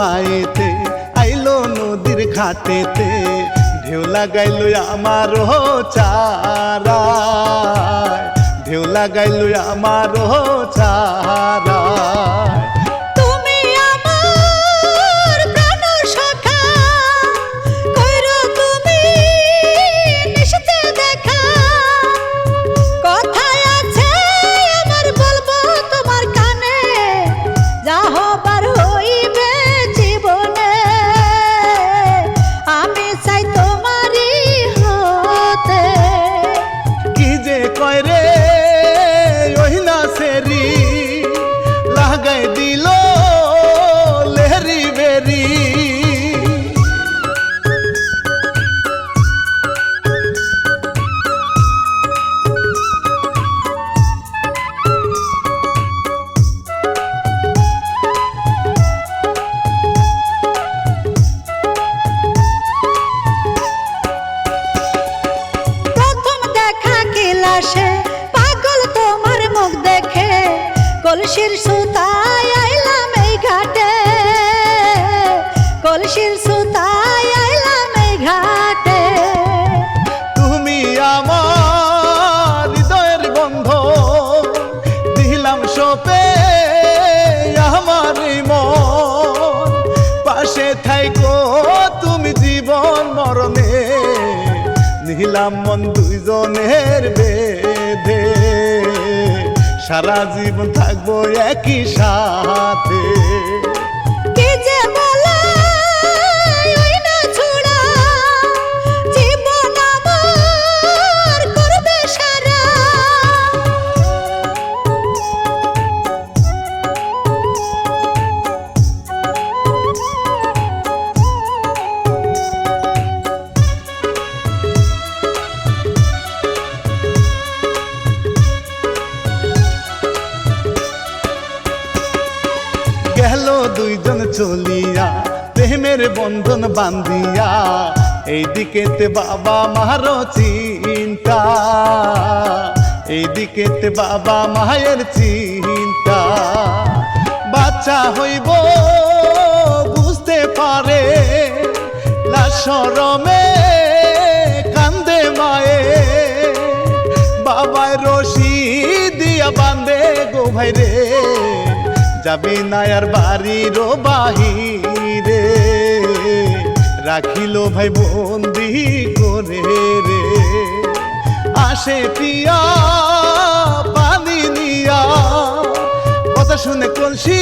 পায়েতে আইলো নদীর ঘাটেতে ঢেউ লাগাইলো আমার চারা ঢেউ লাগাইলো আমার চারা লাগাই দিল লেহরি বেরি প্রথম দেখা কিলাসে পাগল তোমার মুখ দেখে কলসির সুতায় আইলাম এই ঘাটে কলসির সুতায় আইলাম এই ঘাটে তুমি আমার হৃদয়ের বন্ধ দিলাম সপে আমার মন পাশে থাইকো তুমি জীবন মরণে নিলাম মন দুইজনের বেঁধে সারা জীবন থাকবো একই সাথে কি যে বলা ওই না ছোড়া জীবন আমার করবে সারা গেল দুইজন চলিয়া প্রেমের বন্ধন বান্ধিয়া এইদিকেতে বাবা মারো চিন্তা এইদিকেতে বাবা মায়ের চিন্তা বাচ্চা হইব বুঝতে পারে লাশরমে কান্দে মায়ে বাবায় রশি দিয়া বান্ধে গো ভাই রে যাবি না আর বাড়ির বাহিরে রাখিল ভাই বন্দি করে রে আসে পিয়া পানি নিয়া কথা শুনে কলসি